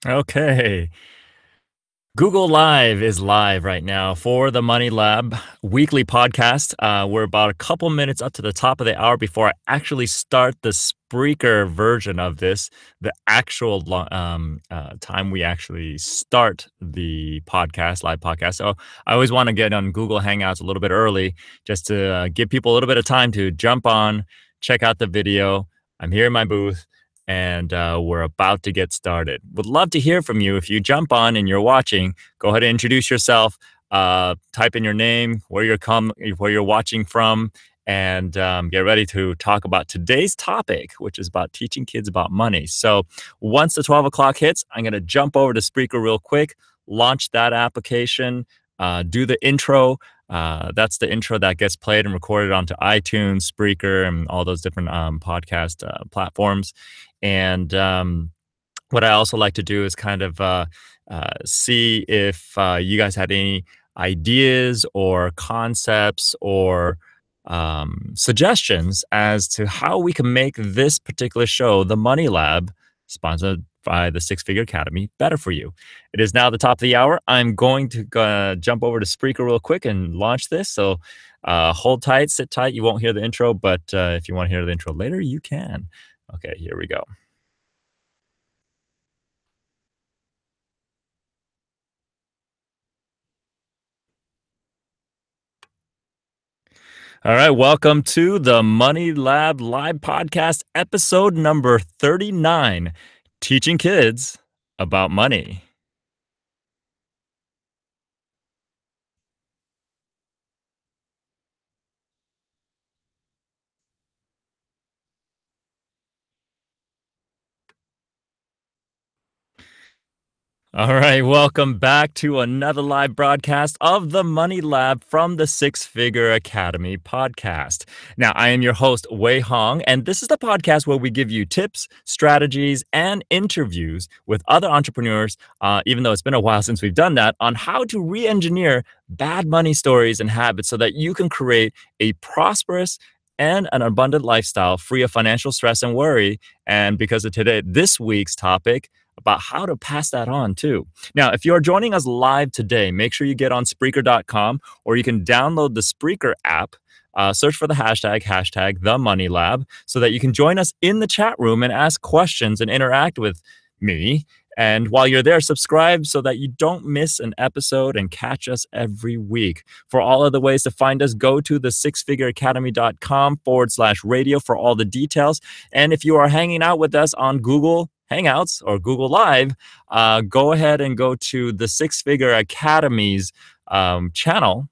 Okay. Google Live is live right now for the Money Lab weekly podcast. We're about a couple minutes up to the top of the hour before I actually start the Spreaker version of this, the actual time we actually start the podcast, live podcast. So I always want to get on Google Hangouts a little bit early just to give people a little bit of time to jump on, check out the video. I'm here in my booth and we're about to get started. Would love to hear from you. If you jump on and you're watching, go ahead and introduce yourself. Type in your name, where you're watching from, and get ready to talk about today's topic, which is about teaching kids about money. So once the 12 o'clock hits, I'm going to jump over to Spreaker real quick, launch that application, do the intro. That's the intro that gets played and recorded onto iTunes, Spreaker, and all those different podcast platforms. And what I also like to do is kind of see if you guys had any ideas or concepts or suggestions as to how we can make this particular show, The Money Lab, sponsored by the Six Figure Academy, better for you. It is now the top of the hour. I'm going to jump over to Spreaker real quick and launch this. So hold tight, sit tight. You won't hear the intro, but if you want to hear the intro later, you can. Okay, here we go. All right, welcome to the Money Lab Live Podcast, episode number 39, Teaching Kids About Money. All right, welcome back to another live broadcast of the Money Lab from the Six Figure Academy podcast. Now, I am your host, Wei Hong, and this is the podcast where we give you tips, strategies, and interviews with other entrepreneurs, even though it's been a while since we've done that, on how to re engineer bad money stories and habits so that you can create a prosperous and an abundant lifestyle free of financial stress and worry. And because of this week's topic, about how to pass that on too. Now, if you're joining us live today, make sure you get on Spreaker.com or you can download the Spreaker app. Search for the hashtag the Money Lab so that you can join us in the chat room and ask questions and interact with me. And while you're there, subscribe so that you don't miss an episode and catch us every week. For all other ways to find us, go to the sixfigureacademy.com/radio for all the details. And if you are hanging out with us on Google Hangouts or Google Live, go ahead and go to the Six Figure Academy's channel,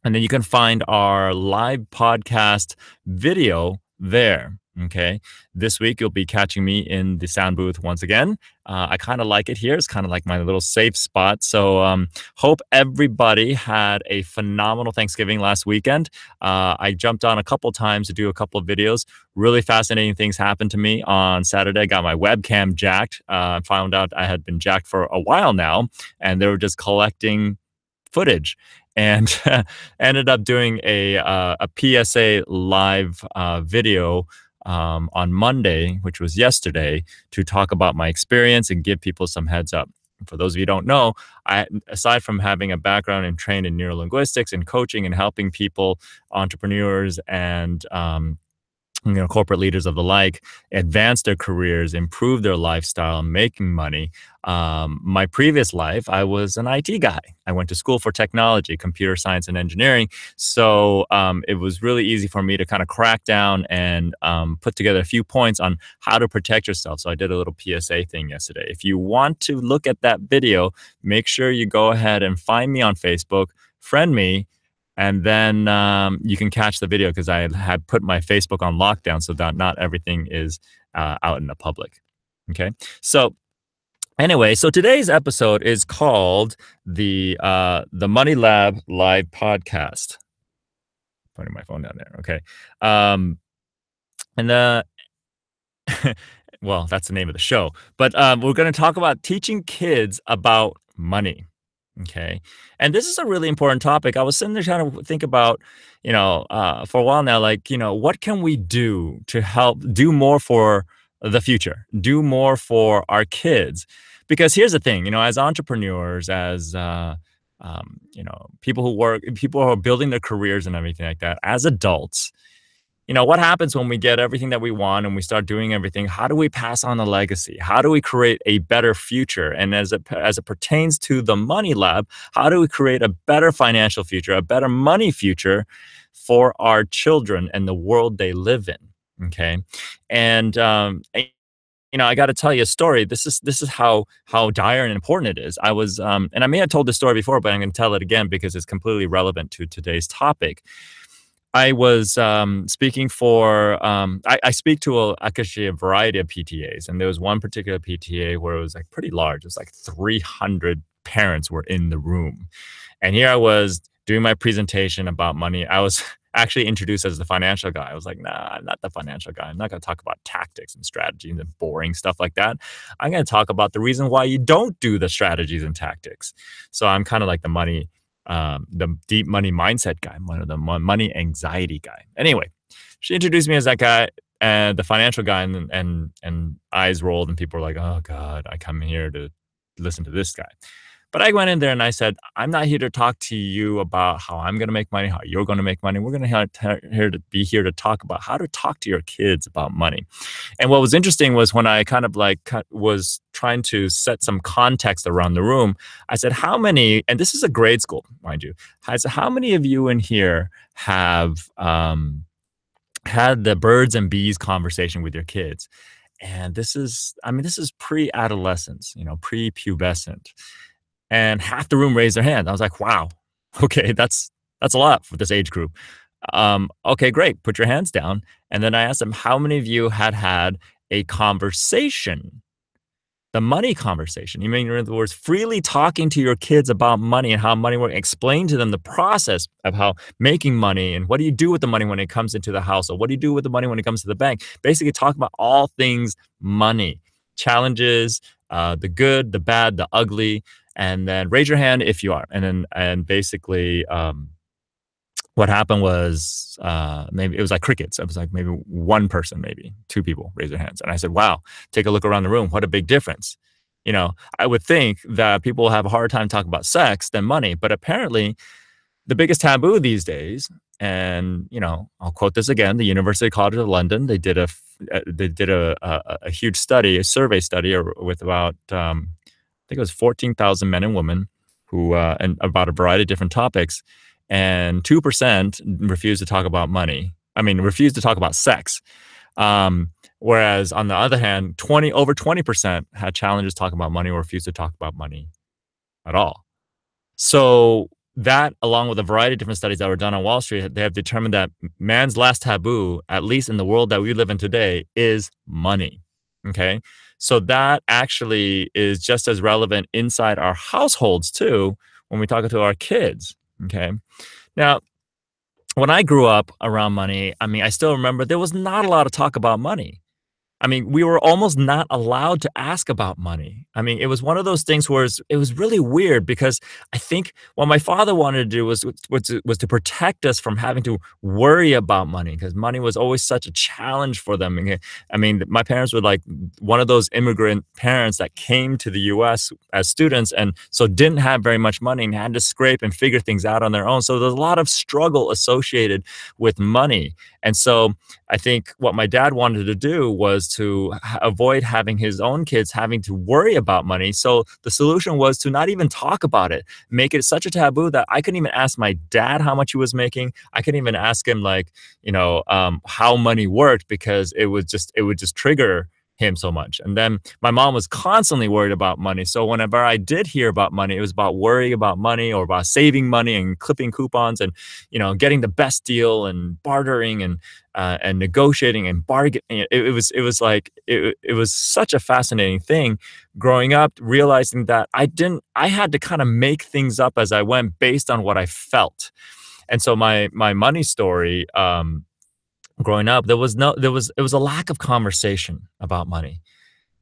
and then you can find our live podcast video there. Okay. This week, you'll be catching me in the sound booth once again. I kind of like it here. It's kind of like my little safe spot. So, hope everybody had a phenomenal Thanksgiving last weekend. I jumped on a couple times to do a couple of videos. Really fascinating things happened to me on Saturday. I got my webcam jacked. Found out I had been jacked for a while now, and they were just collecting footage, and ended up doing a PSA live video on Monday, which was yesterday, to talk about my experience and give people some heads up. For those of you who don't know, aside from having a background and trained in neurolinguistics and coaching and helping people, entrepreneurs, and corporate leaders of the like, advance their careers, improve their lifestyle, making money. My previous life, I was an IT guy. I went to school for technology, computer science, and engineering. So it was really easy for me to kind of crack down and put together a few points on how to protect yourself. So I did a little PSA thing yesterday. If you want to look at that video, make sure you go ahead and find me on Facebook, friend me, and then you can catch the video because I had put my Facebook on lockdown so that not everything is out in the public. Okay. So anyway, so today's episode is called the Money Lab Live Podcast. Putting my phone down there. Okay. And the well, that's the name of the show. But we're going to talk about teaching kids about money. Okay. And this is a really important topic. I was sitting there trying to think about, for a while now, like, what can we do to help do more for the future, do more for our kids. Because here's the thing, as entrepreneurs, as people who work, people who are building their careers and everything like that, as adults, what happens when we get everything that we want and we start doing everything? How do we pass on a legacy? How do we create a better future? And as it pertains to the Money Lab, how do we create a better financial future, a better money future for our children and the world they live in? Okay, and I got to tell you a story. This is how dire and important it is. I was, and I may have told this story before, but I'm going to tell it again because it's completely relevant to today's topic. I was speaking for I speak to actually a variety of PTAs, and there was one particular PTA where it was like pretty large. It was like 300 parents were in the room, and here I was doing my presentation about money. I was actually introduced as the financial guy. I was like, nah, I'm not the financial guy. I'm not going to talk about tactics and strategies and boring stuff like that. I'm going to talk about the reason why you don't do the strategies and tactics. So I'm kind of like the deep money mindset guy, one of the money anxiety guy. Anyway, she introduced me as that guy and the financial guy, and eyes rolled, and people were like, "Oh God, I come here to listen to this guy." But I went in there and I said, "I'm not here to talk to you about how I'm going to make money, how you're going to make money. We're going to be here to talk about how to talk to your kids about money." And what was interesting was when I kind of was trying to set some context around the room, I said, "How many?" And this is a grade school, mind you. I said, "How many of you in here have had the birds and bees conversation with your kids?" And this is pre-adolescence, pre-pubescent, and half the room raised their hand. I was like, "Wow, okay, that's a lot for this age group." Okay, great. Put your hands down. And then I asked them, how many of you had a conversation, the money conversation? You mean, in other words, freely talking to your kids about money and how money works. Explain to them the process of how making money and what do you do with the money when it comes into the house, or what do you do with the money when it comes to the bank. Basically, talk about all things money, challenges, the good, the bad, the ugly, and then raise your hand if you are. And basically, what happened was maybe it was like crickets. It was like maybe one person, maybe two people raise their hands. And I said, wow, take a look around the room. What a big difference. I would think that people have a harder time talking about sex than money, but apparently the biggest taboo these days, and I'll quote this again, the University College of London, they did a huge study, a survey study with about, I think it was 14,000 men and women who, and about a variety of different topics. And 2% refused to talk about money. I mean, refused to talk about sex. Whereas on the other hand, over 20% had challenges talking about money or refused to talk about money at all. So that, along with a variety of different studies that were done on Wall Street, they have determined that man's last taboo, at least in the world that we live in today, is money. Okay. So that actually is just as relevant inside our households too, when we talk to our kids. Okay. Now, when I grew up around money, I mean, I still remember there was not a lot of talk about money. I mean, we were almost not allowed to ask about money. I mean, it was one of those things where it was really weird because I think what my father wanted to do was to protect us from having to worry about money, because money was always such a challenge for them. And I mean, my parents were like one of those immigrant parents that came to the U.S. as students and so didn't have very much money and had to scrape and figure things out on their own. So there's a lot of struggle associated with money. And so I think what my dad wanted to do was to avoid having his own kids having to worry about money. So the solution was to not even talk about it, make it such a taboo that I couldn't even ask my dad how much he was making. I couldn't even ask him how money worked, because it would just trigger him so much. And then my mom was constantly worried about money. So whenever I did hear about money, it was about worrying about money or about saving money and clipping coupons and, getting the best deal and bartering and negotiating and bargaining. It was such a fascinating thing growing up, realizing that I had to kind of make things up as I went based on what I felt. And so my money story, growing up, it was a lack of conversation about money.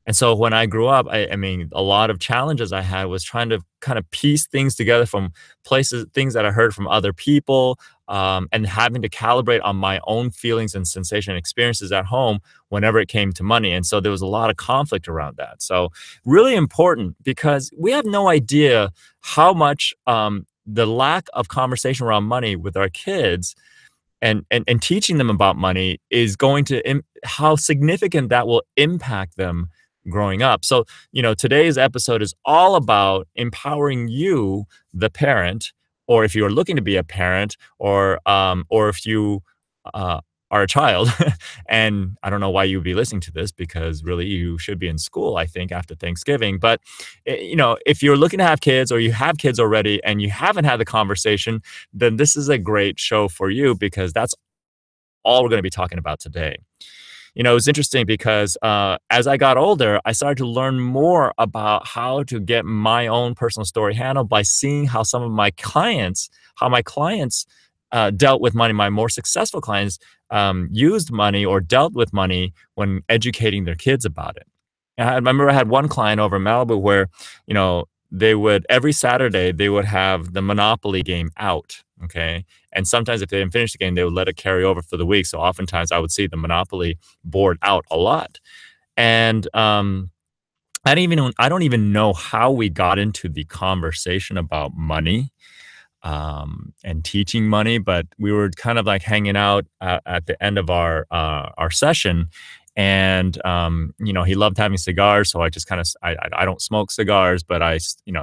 And so when I grew up, I mean, a lot of challenges I had was trying to kind of piece things together from places, things that I heard from other people, and having to calibrate on my own feelings and sensation experiences at home whenever it came to money. And so there was a lot of conflict around that. So really important because we have no idea how much the lack of conversation around money with our kids and teaching them about money is going to how significant that will impact them growing up. So, today's episode is all about empowering you, the parent, or if you're looking to be a parent, or if you uh, are a child, and I don't know why you would be listening to this because really you should be in school, I think, after Thanksgiving. But if you're looking to have kids or you have kids already and you haven't had the conversation, then this is a great show for you because that's all we're going to be talking about today. It's interesting because as I got older, I started to learn more about how to get my own personal story handled by seeing how my clients dealt with money. My more successful clients used money or dealt with money when educating their kids about it. And I remember I had one client over in Malibu where, they would every Saturday they would have the Monopoly game out. Okay. And sometimes if they didn't finish the game, they would let it carry over for the week. So oftentimes I would see the Monopoly board out a lot. And I don't even know how we got into the conversation about money and teaching money, but we were kind of like hanging out at the end of our session, and he loved having cigars, so I just kind of I don't smoke cigars, but I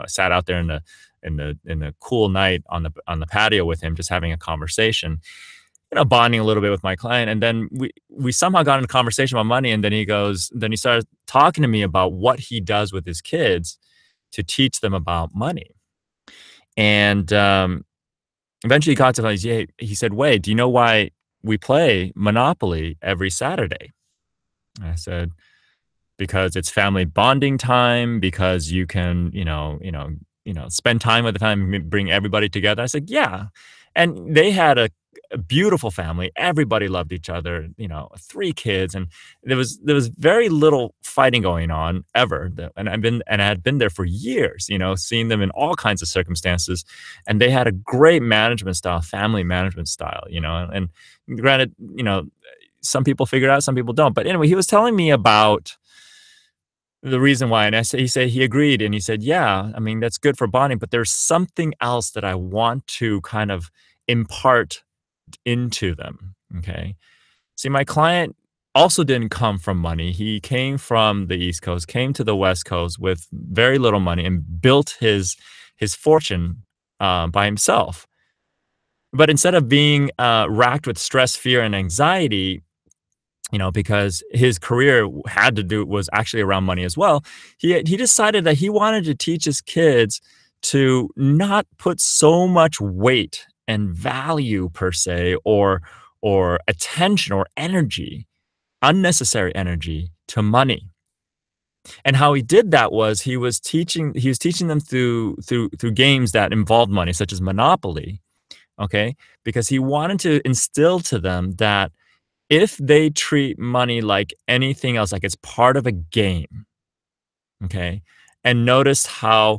sat out there in the cool night on the patio with him, just having a conversation, bonding a little bit with my client, and then we somehow got into a conversation about money, and then he started talking to me about what he does with his kids to teach them about money. And eventually he got to like, yeah, he said, "Wait, do you know why we play Monopoly every Saturday?" And I said, "Because it's family bonding time, because you can, spend time with the family, bring everybody together." I said, "Yeah." And they had a beautiful family. Everybody loved each other, three kids, and there was very little fighting going on ever. And I had been there for years, seeing them in all kinds of circumstances, and they had a great management style, family management style, and granted, some people figure it out, some people don't. But anyway, he was telling me about the reason why, and he said he agreed, and he said, "Yeah, I mean that's good for bonding, but there's something else that I want to kind of impart into them." Okay. See, my client also didn't come from money. He came from the East Coast, came to the West Coast with very little money and built his fortune by himself. But instead of being racked with stress, fear, and anxiety, because his career was actually around money as well, he decided that he wanted to teach his kids to not put so much weight and value per se, or attention or energy, unnecessary energy, to money. And how he did that was he was teaching them through games that involved money, such as Monopoly. Okay, because he wanted to instill to them that if they treat money like anything else, like it's part of a game, okay, and notice how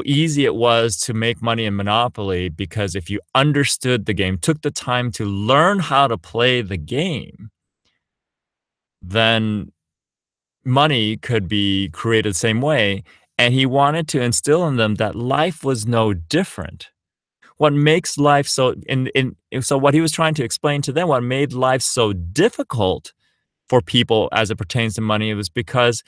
easy it was to make money in Monopoly, because if you understood the game, took the time to learn how to play the game, then money could be created the same way. And he wanted to instill in them that life was no different. What makes life so what he was trying to explain to them, what made life so difficult for people as it pertains to money, it was because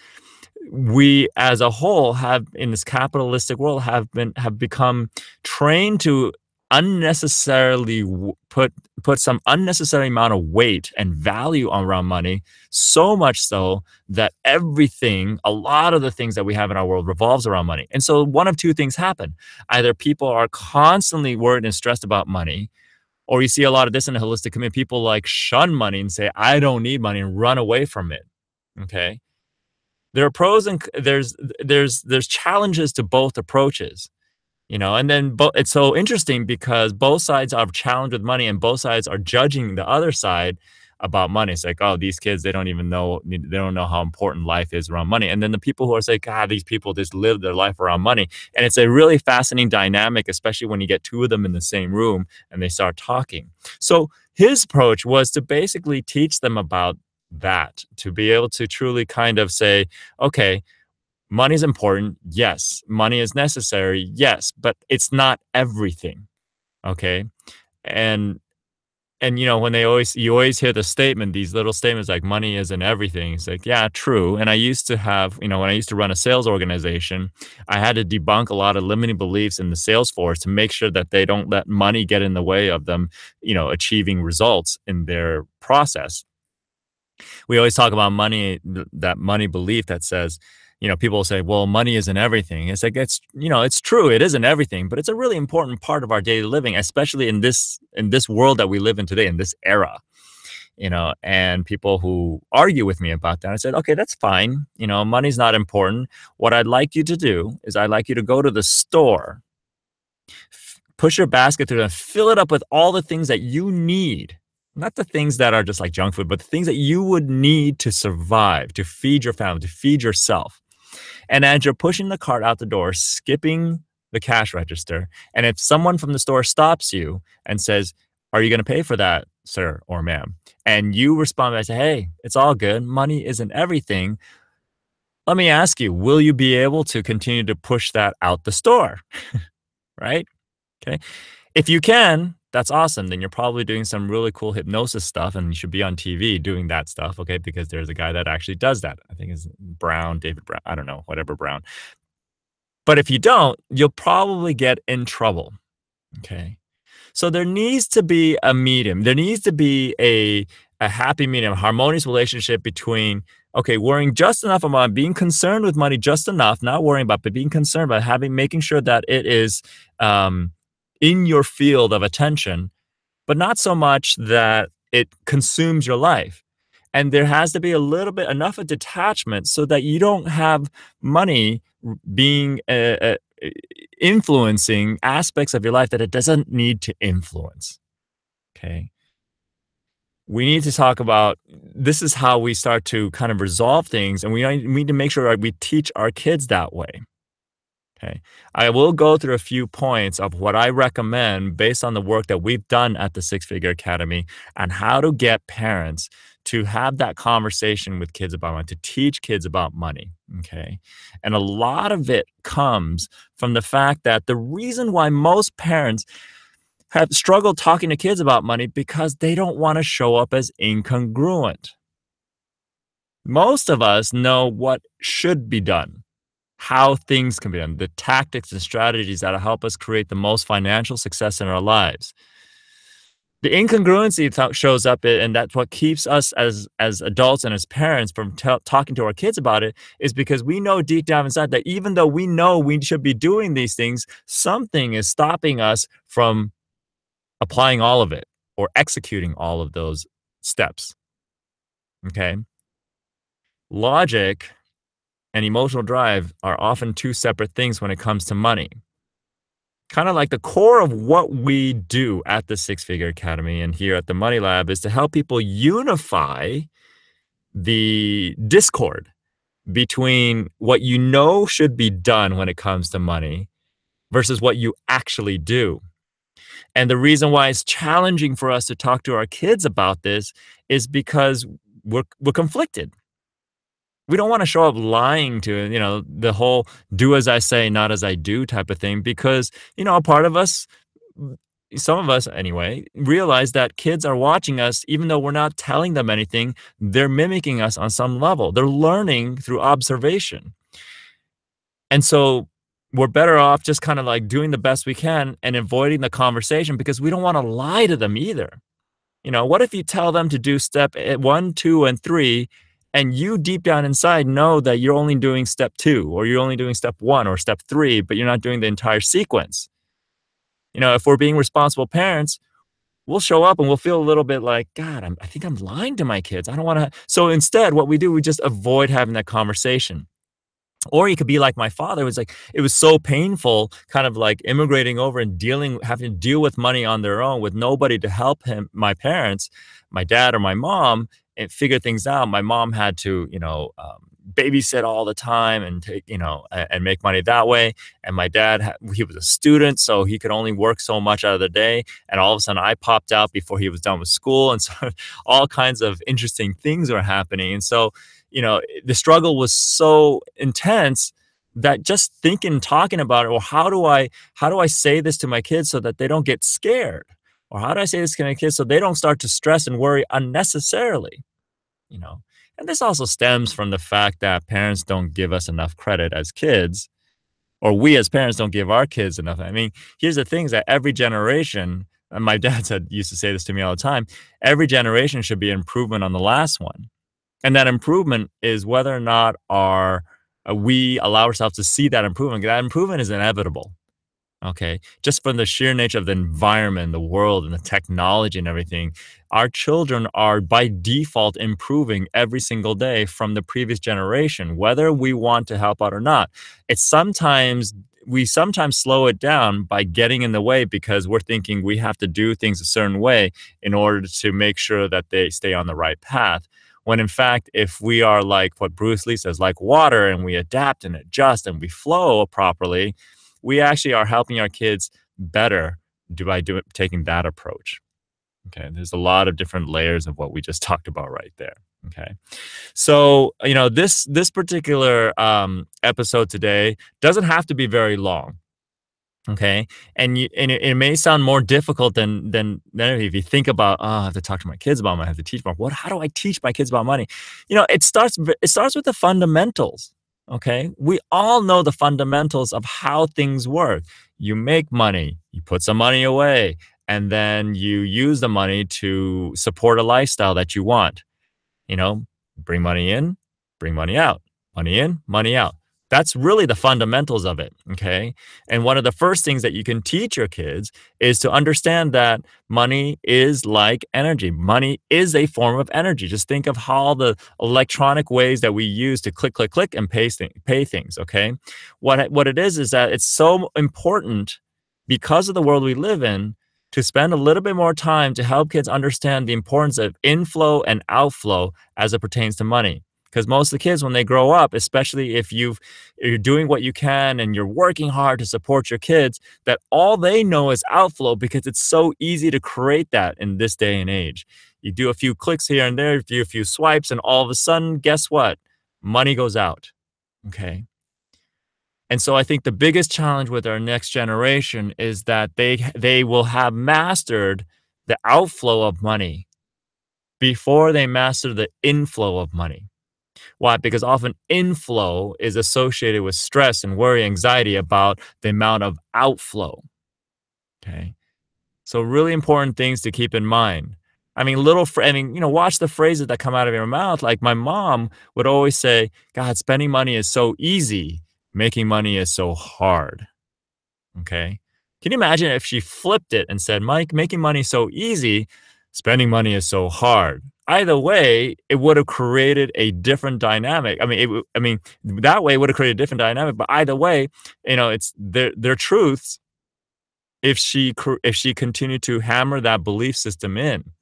we as a whole have, in this capitalistic world, have become trained to unnecessarily put some unnecessary amount of weight and value around money, so much so that a lot of the things that we have in our world revolves around money. And so one of two things happen: either people are constantly worried and stressed about money, or you see a lot of this in a holistic community. People like shun money and say, "I don't need money," and run away from it. Okay. There are pros and there's challenges to both approaches, and then it's so interesting because both sides are challenged with money and both sides are judging the other side about money. It's like, oh, these kids, they don't know how important life is around money. And then the people who are saying, God, these people just live their life around money. And it's a really fascinating dynamic, especially when you get two of them in the same room and they start talking. So his approach was to basically teach them about that, to be able to truly kind of say, okay, money is important. Yes. Money is necessary. Yes. But it's not everything. Okay. And when you always hear the statement, these little statements like money isn't everything. It's like, yeah, true. And I used to have, when I used to run a sales organization, I had to debunk a lot of limiting beliefs in the sales force to make sure that they don't let money get in the way of them, achieving results in their process. We always talk about money, that money belief that says, people say, well, money isn't everything. It's like, it's true. It isn't everything, but it's a really important part of our daily living, especially in this world that we live in today, in this era, and people who argue with me about that, I said, okay, that's fine. Money's not important. What I'd like you to do is I'd like you to go to the store, push your basket through and fill it up with all the things that you need. Not the things that are just like junk food, but the things that you would need to survive, to feed your family, to feed yourself. And as you're pushing the cart out the door, skipping the cash register, and if someone from the store stops you and says, are you going to pay for that, sir or ma'am? And you respond by saying, hey, it's all good. Money isn't everything. Let me ask you, will you be able to continue to push that out the store? Right? Okay. If you can, that's awesome. Then you're probably doing some really cool hypnosis stuff and you should be on TV doing that stuff. Okay. Because there's a guy that actually does that. I think it's David Brown. I don't know, whatever Brown. But if you don't, you'll probably get in trouble. Okay. So there needs to be a medium. There needs to be a happy medium, a harmonious relationship between, okay, worrying just enough about being concerned with money, just enough, not worrying about, but being concerned about making sure that it is, in your field of attention, but not so much that it consumes your life. And there has to be enough of detachment so that you don't have money being influencing aspects of your life that it doesn't need to influence. Okay. We need to talk about, this is how we start to kind of resolve things, and we need to make sure we teach our kids that way. Okay. I will go through a few points of what I recommend based on the work that we've done at the Six Figure Academy on how to get parents to have that conversation with kids about money, to teach kids about money. Okay. And a lot of it comes from the fact that the reason why most parents have struggled talking to kids about money because they don't want to show up as incongruent. Most of us know what should be done, how things can be done, the tactics and strategies that'll help us create the most financial success in our lives. The incongruency shows up, and that's what keeps us as adults and as parents from talking to our kids about it, is because we know deep down inside that even though we know we should be doing these things, something is stopping us from applying all of it or executing all of those steps. Okay. Logic and emotional drive are often two separate things when it comes to money. Kind of like the core of what we do at the Six Figure Academy and here at the Money Lab is to help people unify the discord between what you know should be done when it comes to money versus what you actually do. And the reason why it's challenging for us to talk to our kids about this is because we're conflicted. We don't want to show up lying to, the whole do as I say, not as I do type of thing, because, a part of us, some of us anyway, realize that kids are watching us, even though we're not telling them anything, they're mimicking us on some level. They're learning through observation. And so we're better off just kind of like doing the best we can and avoiding the conversation because we don't want to lie to them either. What if you tell them to do step 1, 2, and 3, and you deep down inside know that you're only doing step 2, or you're only doing step 1 or step 3, but you're not doing the entire sequence. If we're being responsible parents, we'll show up and we'll feel a little bit like, God, I think I'm lying to my kids. I don't want to. So instead, what we do, we just avoid having that conversation. Or you could be like my father. It was like it was so painful, kind of like immigrating over and having to deal with money on their own with nobody to help him, my parents, my dad or my mom, and figure things out. My mom had to, babysit all the time and take, and make money that way. And my dad, he was a student, so he could only work so much out of the day. And all of a sudden, I popped out before he was done with school, and so all kinds of interesting things were happening. And so the struggle was so intense that just thinking, talking about it, well, how do I say this to my kids so that they don't get scared? Or how do I say this to my kids so they don't start to stress and worry unnecessarily? You know? And this also stems from the fact that parents don't give us enough credit as kids, or we as parents don't give our kids enough. I mean, here's the thing: is that every generation, and my dad used to say this to me all the time, every generation should be an improvement on the last one. And that improvement is whether or not we allow ourselves to see that improvement. That improvement is inevitable, okay? Just from the sheer nature of the environment, the world, and the technology and everything, our children are by default improving every single day from the previous generation, whether we want to help out or not. It's sometimes we sometimes slow it down by getting in the way because we're thinking we have to do things a certain way in order to make sure that they stay on the right path. When in fact, if we are like what Bruce Lee says, like water, and we adapt and adjust and we flow properly, we actually are helping our kids better taking that approach. Okay, there's a lot of different layers of what we just talked about right there. Okay, so this particular episode today doesn't have to be very long. Okay. And it may sound more difficult than if you think about, oh, I have to talk to my kids about money, I have to teach them. How do I teach my kids about money? It starts with the fundamentals. Okay. We all know the fundamentals of how things work. You make money, you put some money away, and then you use the money to support a lifestyle that you want. You know, bring money in, bring money out, money in, money out. That's really the fundamentals of it. Okay. And one of the first things that you can teach your kids is to understand that money is like energy. Money is a form of energy. Just think of how the electronic ways that we use to click, click, click and pay things. Okay. What it is that it's so important because of the world we live in to spend a little bit more time to help kids understand the importance of inflow and outflow as it pertains to money. Because most of the kids, when they grow up, especially if you're doing what you can and you're working hard to support your kids, that all they know is outflow because it's so easy to create that in this day and age. You do a few clicks here and there, do a few swipes, and all of a sudden, guess what? Money goes out. Okay. And so I think the biggest challenge with our next generation is that they will have mastered the outflow of money before they master the inflow of money. Why? Because often inflow is associated with stress and worry, anxiety about the amount of outflow. Okay. So really important things to keep in mind. I mean, watch the phrases that come out of your mouth. Like my mom would always say, God, spending money is so easy. Making money is so hard. Okay. Can you imagine if she flipped it and said, Mike, making money is so easy, spending money is so hard? Either way, it would have created a different dynamic. That way would have created a different dynamic. But either way, it's their truths if she continued to hammer that belief system in.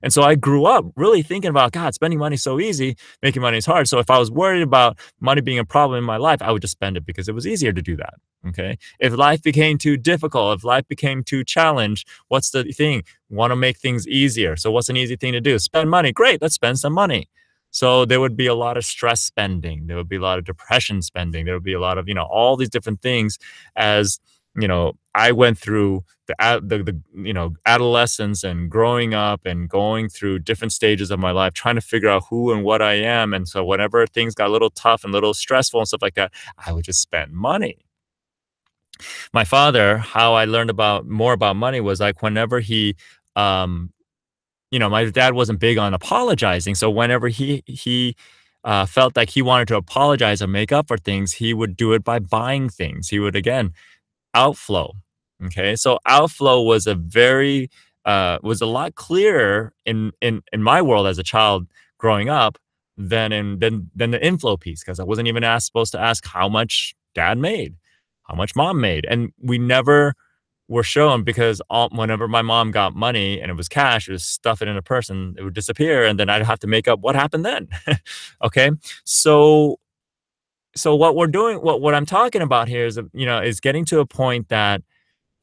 And so I grew up really thinking about, God, spending money is so easy, making money is hard. So if I was worried about money being a problem in my life, I would just spend it because it was easier to do that. Okay. If life became too difficult, if life became too challenged, what's the thing? Want to make things easier. So what's an easy thing to do? Spend money. Great. Let's spend some money. So there would be a lot of stress spending. There would be a lot of depression spending. There would be a lot of, all these different things as, I went through the adolescence and growing up and going through different stages of my life, trying to figure out who and what I am. And so whenever things got a little tough and a little stressful and stuff like that, I would just spend money. My father, how I learned more about money was like whenever my dad wasn't big on apologizing. So whenever he felt like he wanted to apologize or make up for things, he would do it by buying things. He would, again, outflow. Okay. So outflow was was a lot clearer in my world as a child growing up than the inflow piece because I wasn't even supposed to ask how much dad made, how much mom made, and we never were shown because whenever my mom got money and it was cash, it was stuff it in a purse and it would disappear, and then I'd have to make up what happened then. Okay, so what we're doing, what I'm talking about here is is getting to a point that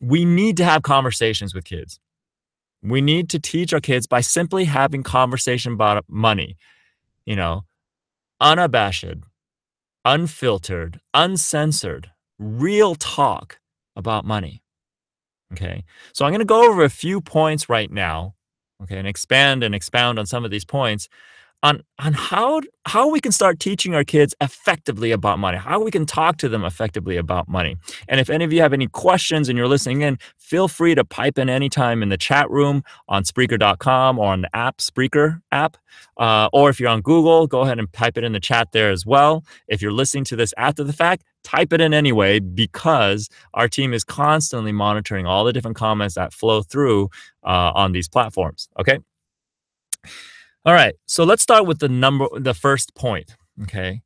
we need to have conversations with kids. We need to teach our kids by simply having conversation about money, you know, unabashed, unfiltered, uncensored, real talk about money. Okay. So I'm going to go over a few points right now. Okay. And expand and expound on some of these points on how we can start teaching our kids effectively about money, how we can talk to them effectively about money. And if any of you have any questions and you're listening in, feel free to pipe in anytime in the chat room on Spreaker.com or on the app, Spreaker app. Or if you're on Google, go ahead and type it in the chat there as well. If you're listening to this after the fact, type it in anyway, because our team is constantly monitoring all the different comments that flow through on these platforms. Okay. All right. So let's start with the first point. Okay.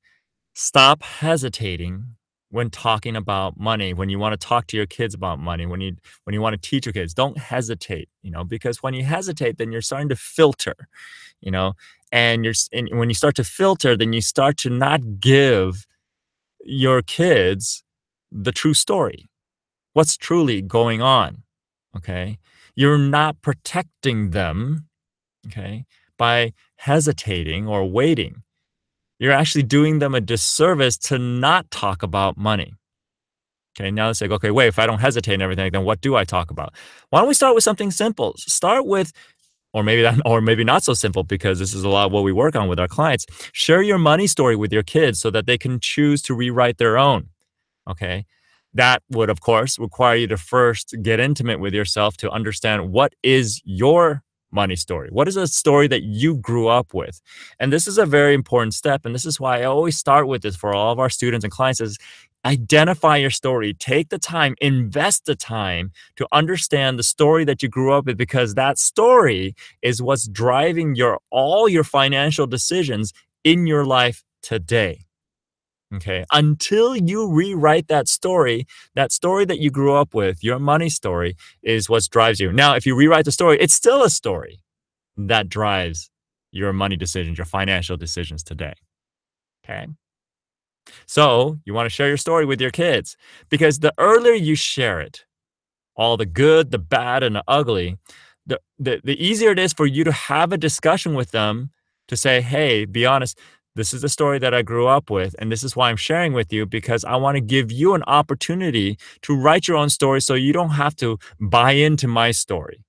Stop hesitating when talking about money. When you want to talk to your kids about money, when you want to teach your kids, don't hesitate, because when you hesitate, then you're starting to filter, you know, and when you start to filter, then you start to not give your kids the true story. What's truly going on? Okay. You're not protecting them, okay, by hesitating or waiting. You're actually doing them a disservice to not talk about money. Okay, now let's say, okay, wait, if I don't hesitate and everything, then what do I talk about? Why don't we start with something simple? Start with, or maybe not so simple, because this is a lot of what we work on with our clients. Share your money story with your kids so that they can choose to rewrite their own. Okay. That would, of course, require you to first get intimate with yourself to understand what is your money story. What is a story that you grew up with? And this is a very important step. And this is why I always start with this for all of our students and clients is identify your story. Take the time, invest the time to understand the story that you grew up with, because that story is what's driving all your financial decisions in your life today. Okay. Until you rewrite that story that you grew up with, your money story is what drives you. Now, if you rewrite the story, it's still a story that drives your money decisions, your financial decisions today. Okay. So you want to share your story with your kids, because the earlier you share it, all the good, the bad, and the ugly, the easier it is for you to have a discussion with them to say, hey, be honest. This is the story that I grew up with, and this is why I'm sharing with you, because I want to give you an opportunity to write your own story so you don't have to buy into my story.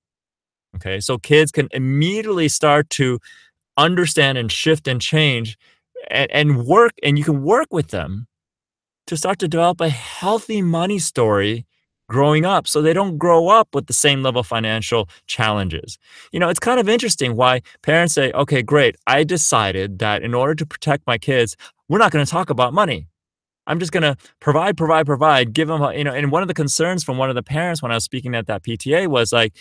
Okay, so kids can immediately start to understand and shift and change and work, and you can work with them to start to develop a healthy money story growing up, so they don't grow up with the same level of financial challenges. It's kind of interesting why parents say, okay, great, I decided that in order to protect my kids, we're not going to talk about money. I'm just going to provide, give them, and one of the concerns from one of the parents when I was speaking at that PTA was like,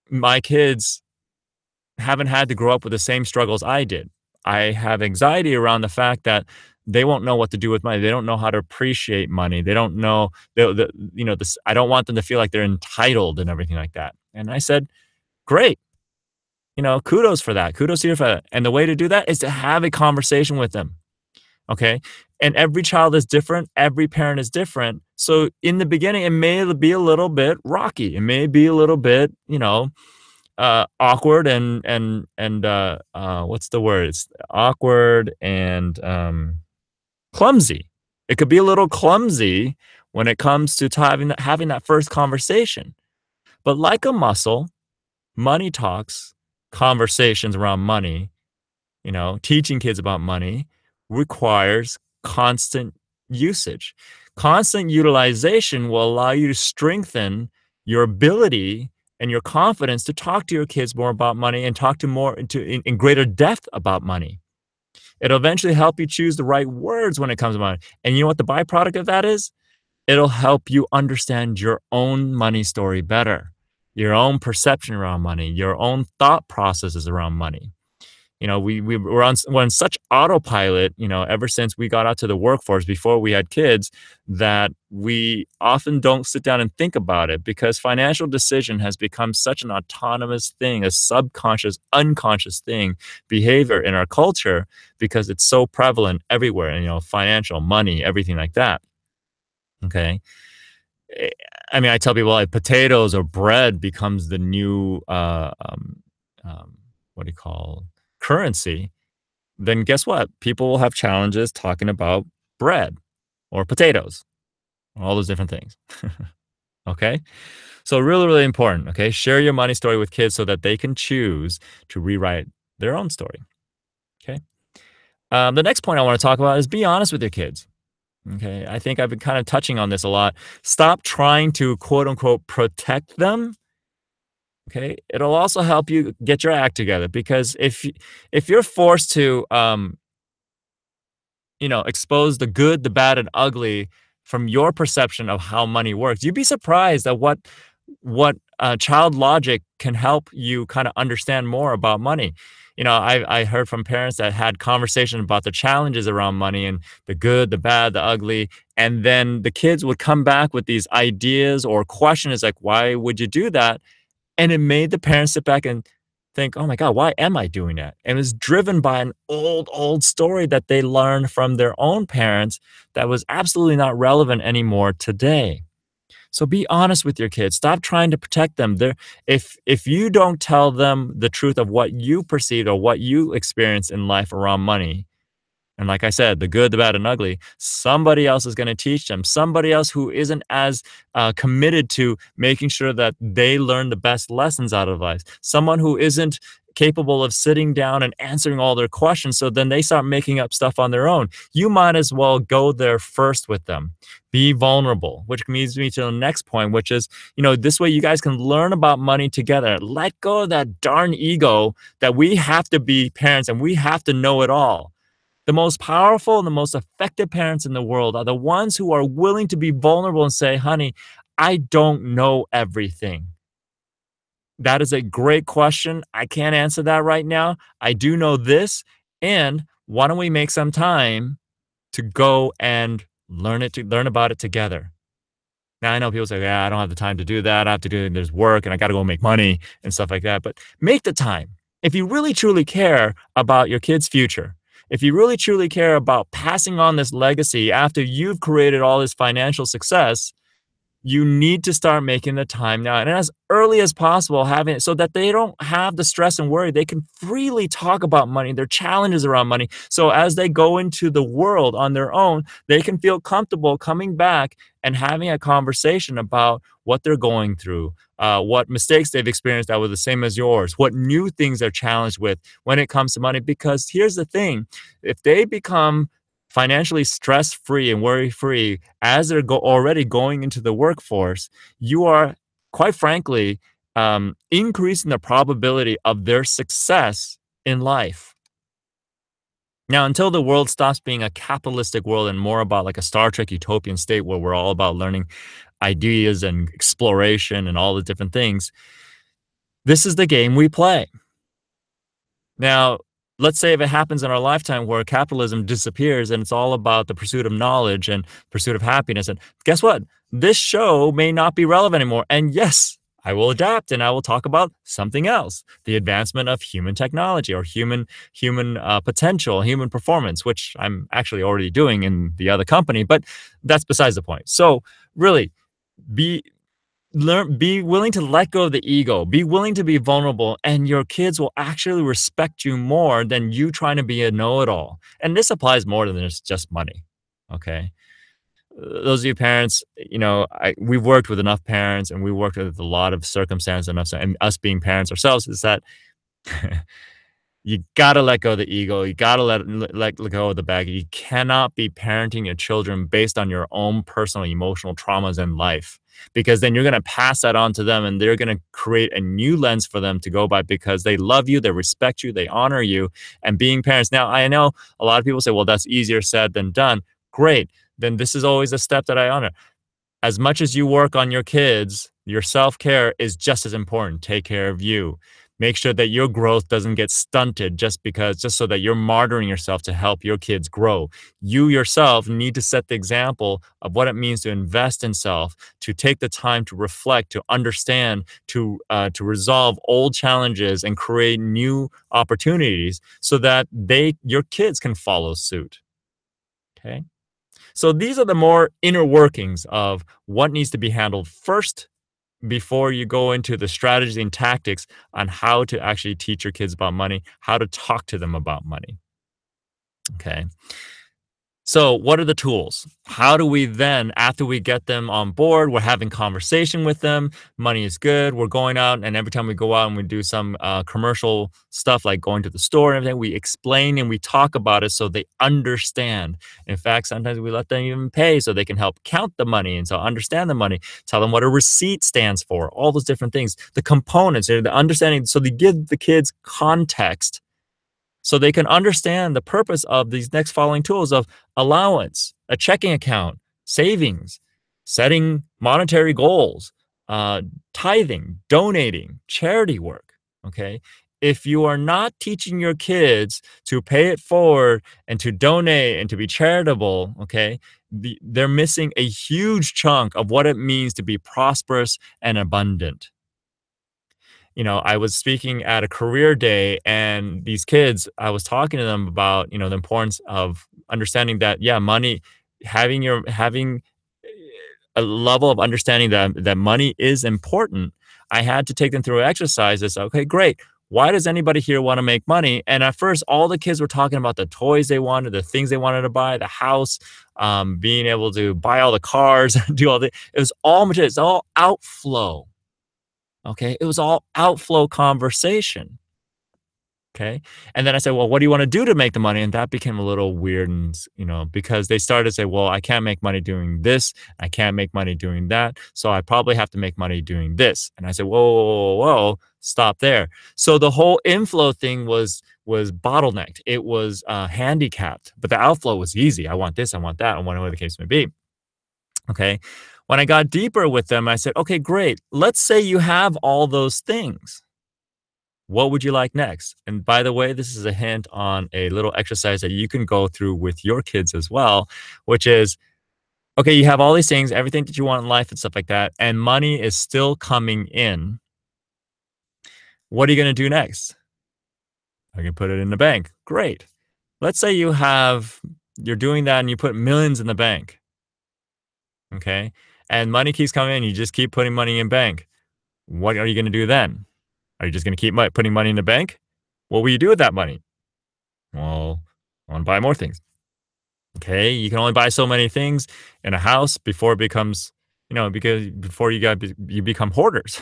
my kids haven't had to grow up with the same struggles I did. I have anxiety around the fact that they won't know what to do with money. They don't know how to appreciate money. They don't know, I don't want them to feel like they're entitled and everything like that. And I said, great, kudos for that. Kudos here for that. And the way to do that is to have a conversation with them. Okay. And every child is different. Every parent is different. So in the beginning, it may be a little bit rocky. It may be a little bit, awkward and what's the word? It's awkward and clumsy. It could be a little clumsy when it comes to having that first conversation. But like a muscle, money talks, conversations around money, teaching kids about money requires constant usage. Constant utilization will allow you to strengthen your ability and your confidence to talk to your kids more about money and talk to more in greater depth about money. It'll eventually help you choose the right words when it comes to money. And you know what the byproduct of that is? It'll help you understand your own money story better, your own perception around money, your own thought processes around money. We're on such autopilot, ever since we got out to the workforce before we had kids, that we often don't sit down and think about it because financial decision has become such an autonomous thing, a subconscious, unconscious thing, behavior in our culture because it's so prevalent everywhere, financial, money, everything like that. Okay. Eh, I mean, I tell people like potatoes or bread becomes the new, what do you call currency, then guess what? People will have challenges talking about bread or potatoes, all those different things. Okay. So, really, really important. Okay. Share your money story with kids so that they can choose to rewrite their own story. Okay. The next point I want to talk about is be honest with your kids. Okay. I think I've been kind of touching on this a lot. Stop trying to quote unquote protect them. Okay. It'll also help you get your act together because if you're forced to, expose the good, the bad, and ugly from your perception of how money works, you'd be surprised at what child logic can help you kind of understand more about money. I heard from parents that had conversations about the challenges around money and the good, the bad, the ugly, and then the kids would come back with these ideas or questions like, "Why would you do that?" And it made the parents sit back and think, "Oh my god, why am I doing that?" And it was driven by an old, old story that they learned from their own parents that was absolutely not relevant anymore today. So be honest with your kids. Stop trying to protect them. If you don't tell them the truth of what you perceive or what you experience in life around money, and like I said, the good, the bad, and ugly, somebody else is going to teach them. Somebody else who isn't as committed to making sure that they learn the best lessons out of life. Someone who isn't capable of sitting down and answering all their questions. So then they start making up stuff on their own. You might as well go there first with them. Be vulnerable, which leads me to the next point, which is, this way you guys can learn about money together. Let go of that darn ego that we have to be parents and we have to know it all. The most powerful and the most effective parents in the world are the ones who are willing to be vulnerable and say, "Honey, I don't know everything." That is a great question. I can't answer that right now. I do know this. And why don't we make some time to go and learn about it together? Now I know people say, "Yeah, I don't have the time to do that. I have to do it. There's work and I got to go make money and stuff like that." But make the time. If you really truly care about your kid's future, if you really truly care about passing on this legacy after you've created all this financial success, you need to start making the time now and as early as possible, having it so that they don't have the stress and worry. They can freely talk about money, their challenges around money. So as they go into the world on their own, they can feel comfortable coming back and having a conversation about what they're going through, what mistakes they've experienced that were the same as yours, what new things they're challenged with when it comes to money. Because here's the thing, if they become financially stress-free and worry-free as they're already going into the workforce, you are, quite frankly, increasing the probability of their success in life. Now, until the world stops being a capitalistic world and more about like a Star Trek utopian state where we're all about learning ideas and exploration and all the different things, this is the game we play. Now, let's say if it happens in our lifetime where capitalism disappears and it's all about the pursuit of knowledge and pursuit of happiness, and guess what? This show may not be relevant anymore. And yes, I will adapt and I will talk about something else, the advancement of human technology or human potential, human performance, which I'm actually already doing in the other company, but that's besides the point. So really, be be willing to let go of the ego, be willing to be vulnerable, and your kids will actually respect you more than you trying to be a know-it-all. And this applies more than just money. Okay. Those of you parents, we've worked with enough parents and we worked with a lot of circumstances enough, and us being parents ourselves, is that you gotta let go of the ego. You gotta let go of the bag. You cannot be parenting your children based on your own personal emotional traumas in life, because then you're gonna pass that on to them, and they're gonna create a new lens for them to go by because they love you, they respect you, they honor you, and being parents. Now, I know a lot of people say, "Well, that's easier said than done." Great. Then this is always a step that I honor. As much as you work on your kids, your self-care is just as important. Take care of you. Make sure that your growth doesn't get stunted just so that you're martyring yourself to help your kids grow. You yourself need to set the example of what it means to invest in self, to take the time to reflect, to understand, to resolve old challenges and create new opportunities so that your kids can follow suit. Okay. So these are the more inner workings of what needs to be handled first before you go into the strategy and tactics on how to actually teach your kids about money, how to talk to them about money. Okay. So, what are the tools? How do we then, after we get them on board, we're having conversation with them. Money is good. We're going out, and every time we go out and we do some commercial stuff like going to the store and everything, we explain and we talk about it so they understand. In fact, sometimes we let them even pay so they can help count the money and so understand the money. Tell them what a receipt stands for. All those different things, the components, the understanding. So they give the kids context so they can understand the purpose of these next following tools of allowance, a checking account, savings, setting monetary goals, tithing, donating, charity work. Okay. If you are not teaching your kids to pay it forward and to donate and to be charitable, okay, they're missing a huge chunk of what it means to be prosperous and abundant. I was speaking at a career day and these kids, I was talking to them about, the importance of understanding that, yeah, money, having a level of understanding that money is important. I had to take them through exercises. Okay, great. Why does anybody here want to make money? And at first, all the kids were talking about the toys they wanted, the things they wanted to buy, the house, being able to buy all the cars, do all the. It was all material. It's all outflow. Okay. It was all outflow conversation. Okay. And then I said, well, what do you want to do to make the money? And that became a little weird. And, because they started to say, well, I can't make money doing this. I can't make money doing that. So I probably have to make money doing this. And I said, whoa, whoa, whoa, whoa, stop there. So the whole inflow thing was bottlenecked. It was handicapped, but the outflow was easy. I want this. I want that. I want whatever the case may be. Okay. When I got deeper with them, I said, okay, great. Let's say you have all those things. What would you like next? And by the way, this is a hint on a little exercise that you can go through with your kids as well, which is, okay, you have all these things, everything that you want in life and stuff like that, and money is still coming in. What are you going to do next? I can put it in the bank. Great. Let's say you're doing that and you put millions in the bank. Okay. And money keeps coming in. You just keep putting money in bank. What are you going to do then? Are you just going to keep putting money in the bank? What will you do with that money? Well, I want to buy more things. Okay. You can only buy so many things in a house before it becomes, because before you become hoarders.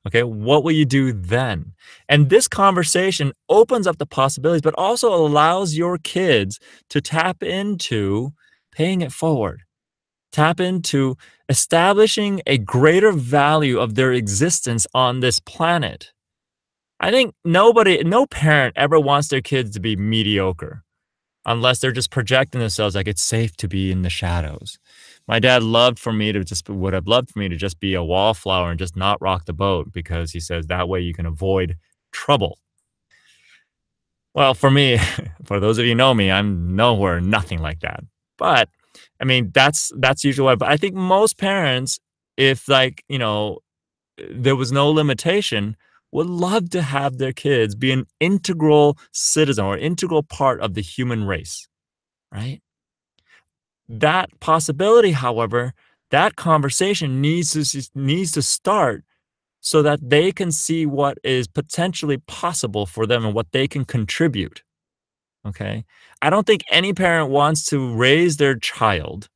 Okay. What will you do then? And this conversation opens up the possibilities, but also allows your kids to tap into paying it forward. Tap into establishing a greater value of their existence on this planet. I think no parent ever wants their kids to be mediocre unless they're just projecting themselves like it's safe to be in the shadows. My dad would have loved for me to just be a wallflower and just not rock the boat because he says that way you can avoid trouble. Well, for me, for those of you who know me, I'm nothing like that. But I mean, that's usually why. But I think most parents, if there was no limitation, would love to have their kids be an integral citizen or integral part of the human race, right? That possibility, however, that conversation needs to start so that they can see what is potentially possible for them and what they can contribute. Okay. I don't think any parent wants to raise their child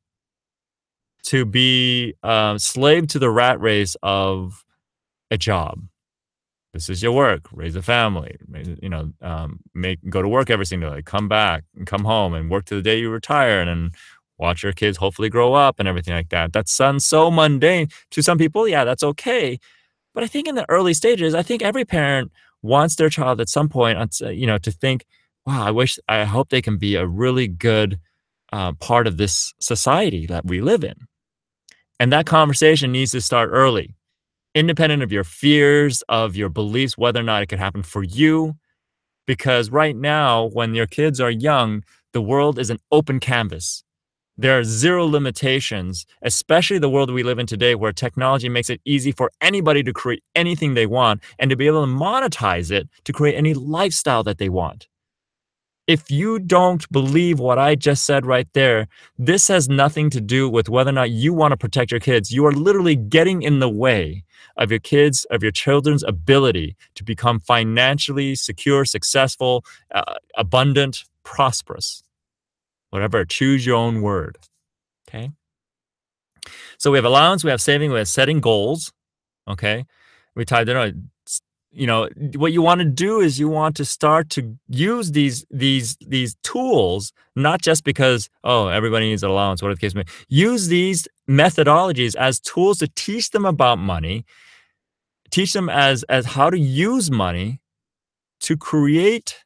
to be a slave to the rat race of a job. This is your work, raise a family, go to work every single day, come back and come home and work to the day you retire and then watch your kids hopefully grow up and everything like that. That sounds so mundane to some people. Yeah, that's okay. But I think in the early stages, I think every parent wants their child at some point, to think, wow, I hope they can be a really good part of this society that we live in. And that conversation needs to start early. independent of your fears, of your beliefs, whether or not it could happen for you. Because right now, when your kids are young, the world is an open canvas. There are zero limitations, especially the world we live in today where technology makes it easy for anybody to create anything they want and to be able to monetize it to create any lifestyle that they want. If you don't believe what I just said right there, this has nothing to do with whether or not you want to protect your kids. You are literally getting in the way of your kids, of your children's ability to become financially secure, successful, abundant, prosperous. Whatever, choose your own word. Okay. So we have allowance, we have saving, we have setting goals. Okay. We tied it on. You know, what you want to do is you want to start to use these tools, not just because, oh, everybody needs an allowance, whatever the case may be. Use these methodologies as tools to teach them about money, teach them as how to use money to create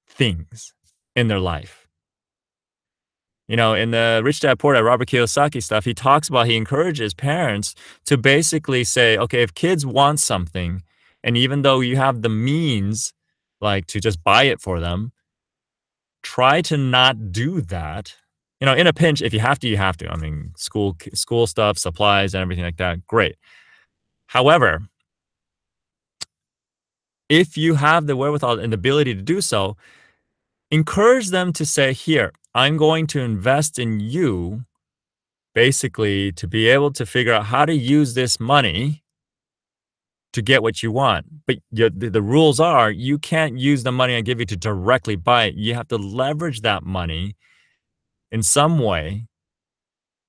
things in their life. You know, in the Rich Dad Poor Dad, Robert Kiyosaki stuff, he talks about, he encourages parents to basically say, okay, if kids want something, and even though you have the means, like to just buy it for them, try to not do that. You know, in a pinch, if you have to, you have to. I mean, school stuff, supplies, and everything like that, great. However, if you have the wherewithal and the ability to do so, encourage them to say, here, I'm going to invest in you, basically, to be able to figure out how to use this money to get what you want. But the rules are you can't use the money I give you to directly buy it. You have to leverage that money in some way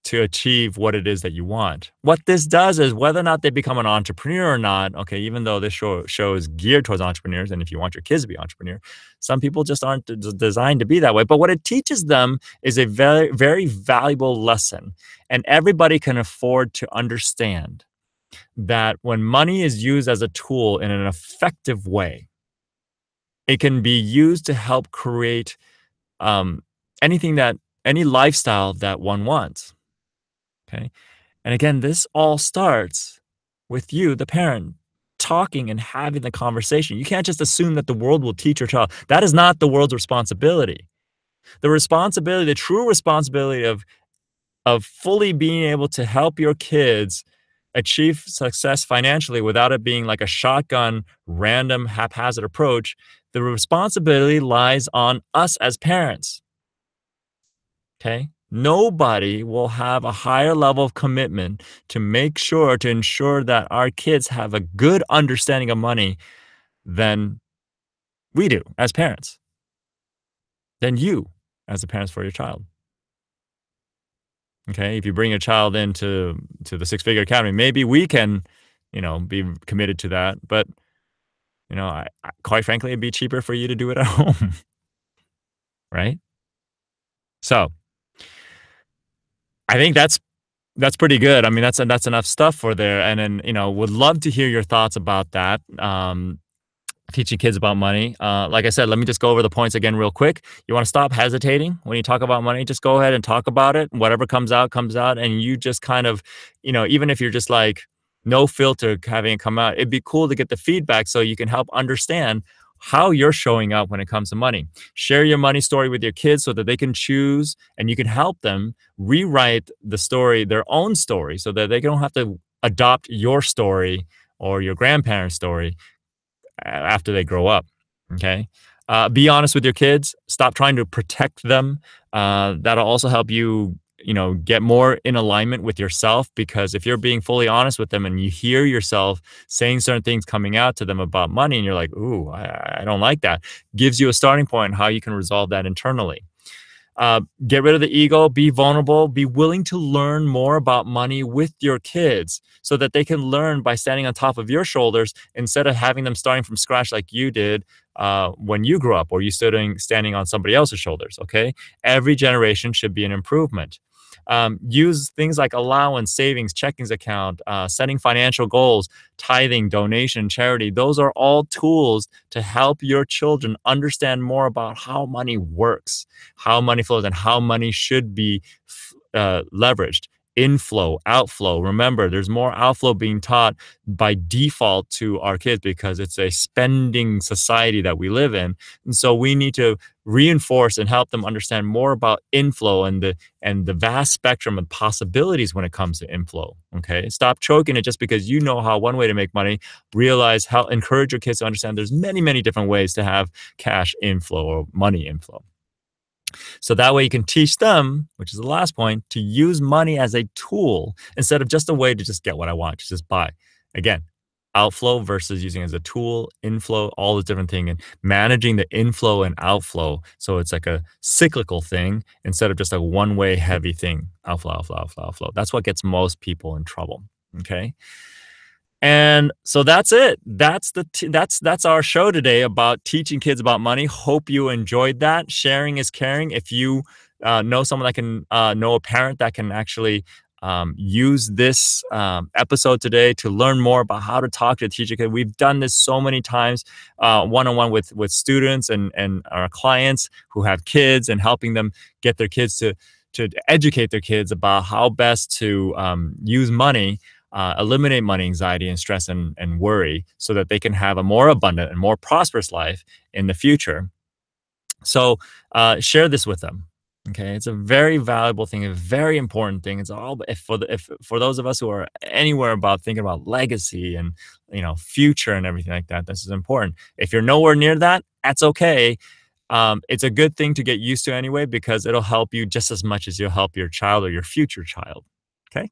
to achieve what it is that you want. What this does is whether or not they become an entrepreneur or not, okay, even though this show is geared towards entrepreneurs, and if you want your kids to be entrepreneur, some people just aren't designed to be that way. But what it teaches them is a very, very valuable lesson. And everybody can afford to understand that when money is used as a tool in an effective way, it can be used to help create any lifestyle that one wants. Okay. And again, this all starts with you, the parent, talking and having the conversation. You can't just assume that the world will teach your child. That is not the world's responsibility. The true responsibility of fully being able to help your kids achieve success financially without it being like a shotgun, random, haphazard approach, the responsibility lies on us as parents. Okay? Nobody will have a higher level of commitment to ensure that our kids have a good understanding of money than we do as parents, than you as the parents for your child. Okay, if you bring a child into the Six Figure Academy, maybe we can, be committed to that. But quite frankly, it'd be cheaper for you to do it at home, right? So, I think that's pretty good. I mean, that's enough stuff for there. And then would love to hear your thoughts about that. Teaching kids about money. Like I said, let me just go over the points again real quick. You want to stop hesitating when you talk about money. Just go ahead and talk about it. Whatever comes out, comes out. And you just kind of, even if you're just like no filter having it come out, it'd be cool to get the feedback so you can help understand how you're showing up when it comes to money. Share your money story with your kids so that they can choose and you can help them rewrite the story, their own story, so that they don't have to adopt your story or your grandparents' story after they grow up. Okay. Be honest with your kids. Stop trying to protect them. That'll also help you, get more in alignment with yourself, because if you're being fully honest with them and you hear yourself saying certain things coming out to them about money and you're like, ooh, I don't like that, gives you a starting point on how you can resolve that internally. Get rid of the ego, be vulnerable, be willing to learn more about money with your kids so that they can learn by standing on top of your shoulders instead of having them starting from scratch like you did when you grew up, or you standing on somebody else's shoulders. Okay. Every generation should be an improvement. Use things like allowance, savings, checkings account, setting financial goals, tithing, donation, charity. Those are all tools to help your children understand more about how money works, how money flows, and how money should be leveraged. inflow, outflow. Remember, there's more outflow being taught by default to our kids because it's a spending society that we live in. And so we need to reinforce and help them understand more about inflow and the vast spectrum of possibilities when it comes to inflow. Okay. Stop choking it just because you know how one way to make money. Realize how encourage your kids to understand there's many, many different ways to have cash inflow or money inflow. So that way you can teach them, which is the last point, to use money as a tool instead of just a way to just get what I want, to just buy. Again, outflow versus using it as a tool, inflow, all the different thing, and managing the inflow and outflow. So it's like a cyclical thing instead of just a one-way heavy thing. Outflow, outflow, outflow, outflow. That's what gets most people in trouble. Okay. And so that's it. That's our show today about teaching kids about money. Hope you enjoyed that. Sharing is caring. If you know someone that can know a parent that can actually use this episode today to learn more about how to talk to a teacher kid. We've done this so many times, one-on-one with students and our clients who have kids and helping them get their kids to educate their kids about how best to use money, eliminate money anxiety and stress and worry so that they can have a more abundant and more prosperous life in the future. So share this with them. Okay, it's a very valuable thing, a very important thing. It's all if for those of us who are anywhere about thinking about legacy and future and everything like that, this is important. If you're nowhere near that, that's okay. It's a good thing to get used to anyway because it'll help you just as much as you'll help your child or your future child. Okay.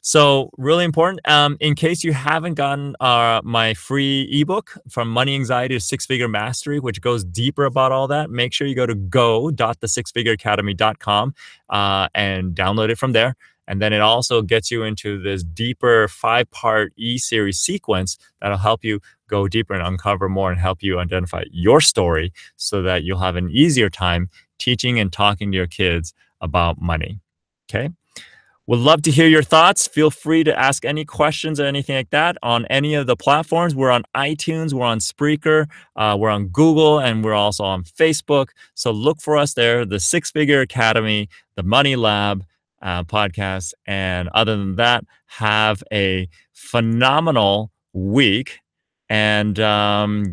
So really important. In case you haven't gotten my free ebook from Money Anxiety to Six Figure Mastery, which goes deeper about all that, make sure you go to go.thesixfigureacademy.com and download it from there. And then it also gets you into this deeper 5-part E-series sequence that'll help you go deeper and uncover more and help you identify your story so that you'll have an easier time teaching and talking to your kids about money. Okay. Would love to hear your thoughts. Feel free to ask any questions or anything like that on any of the platforms. We're on iTunes, we're on Spreaker, we're on Google, and we're also on Facebook. So look for us there, the Six Figure Academy, the Money Lab podcast. And other than that, have a phenomenal week and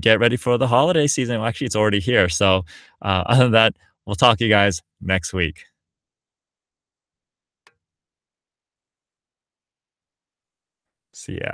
get ready for the holiday season. Well, actually, it's already here. So other than that, we'll talk to you guys next week. See ya.